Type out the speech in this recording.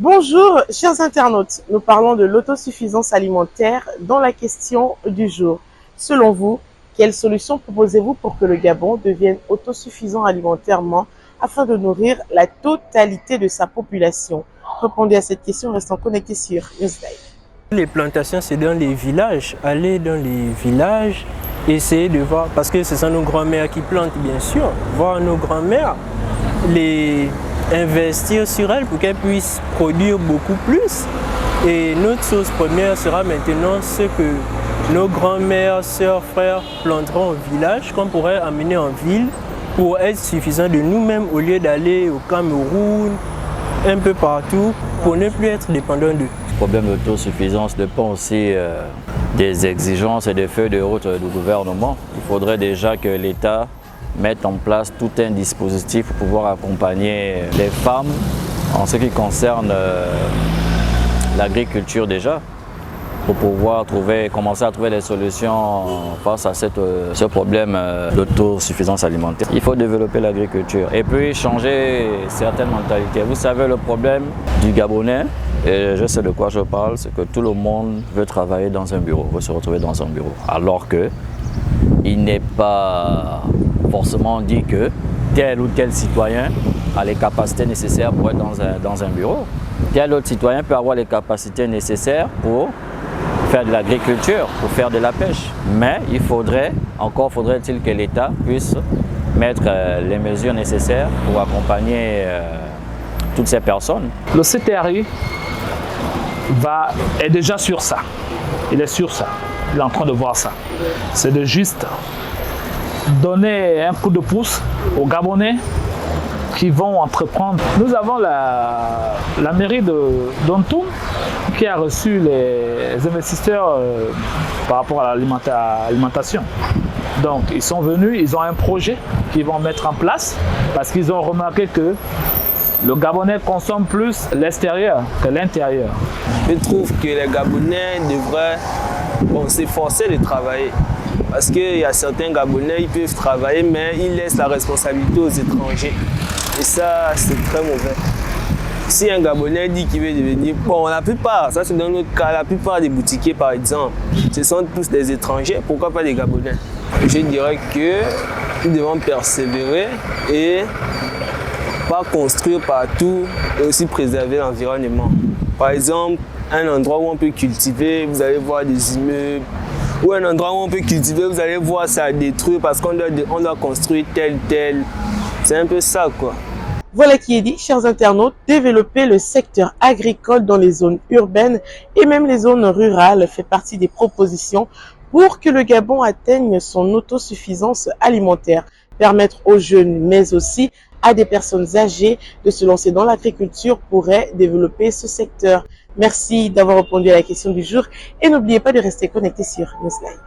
Bonjour, chers internautes. Nous parlons de l'autosuffisance alimentaire dans la question du jour. Selon vous, quelles solutions proposez-vous pour que le Gabon devienne autosuffisant alimentairement afin de nourrir la totalité de sa population? Répondez à cette question en restant connectés sur Newslive. Les plantations, c'est dans les villages. Aller dans les villages, essayer de voir, parce que ce sont nos grands-mères qui plantent, bien sûr, voir nos grands-mères, investir sur elles pour qu'elles puissent produire beaucoup plus. Et notre source première sera maintenant ce que nos grands-mères, sœurs, frères planteront au village, qu'on pourrait amener en ville pour être suffisant de nous-mêmes au lieu d'aller au Cameroun, un peu partout, pour ne plus être dépendant d'eux. Le problème d'autosuffisance dépend aussi des exigences et des feuilles de route du gouvernement. Il faudrait déjà que l'État mette en place tout un dispositif pour pouvoir accompagner les femmes en ce qui concerne l'agriculture déjà, pour pouvoir commencer à trouver des solutions face à ce problème d'autosuffisance alimentaire. Il faut développer l'agriculture et puis changer certaines mentalités. Vous savez, le problème du Gabonais, et je sais de quoi je parle, c'est que tout le monde veut travailler dans un bureau, veut se retrouver dans un bureau, alors que il n'est pas forcément dit que tel ou tel citoyen a les capacités nécessaires pour être dans un bureau. Tel autre citoyen peut avoir les capacités nécessaires pour faire de l'agriculture, pour faire de la pêche. Mais faudrait-il que l'État puisse mettre les mesures nécessaires pour accompagner toutes ces personnes. Le CTRI est déjà sur ça. Il est sur ça. Il est en train de voir ça. C'est de juste donner un coup de pouce aux Gabonais qui vont entreprendre. Nous avons la mairie d'Ontoum qui a reçu les investisseurs par rapport à l'alimentation. Donc ils sont venus, ils ont un projet qu'ils vont mettre en place parce qu'ils ont remarqué que le Gabonais consomme plus l'extérieur que l'intérieur. Je trouve que les Gabonais devraient s'efforcer de travailler. Parce qu'il y a certains Gabonais, ils peuvent travailler, mais ils laissent la responsabilité aux étrangers. Et ça, c'est très mauvais. Si un Gabonais dit qu'il veut devenir... Bon, la plupart, ça c'est dans notre cas, la plupart des boutiquiers par exemple, ce sont tous des étrangers, pourquoi pas des Gabonais? Je dirais que nous devons persévérer et pas construire partout et aussi préserver l'environnement. Par exemple, un endroit où on peut cultiver, vous allez voir des immeubles, ou un endroit où on peut cultiver, vous allez voir ça détruire parce qu'on doit construire tel. C'est un peu ça, quoi. Voilà qui est dit, chers internautes, développer le secteur agricole dans les zones urbaines et même les zones rurales fait partie des propositions pour que le Gabon atteigne son autosuffisance alimentaire, permettre aux jeunes, mais aussi à des personnes âgées de se lancer dans l'agriculture pourrait développer ce secteur. Merci d'avoir répondu à la question du jour et n'oubliez pas de rester connecté sur Newslive.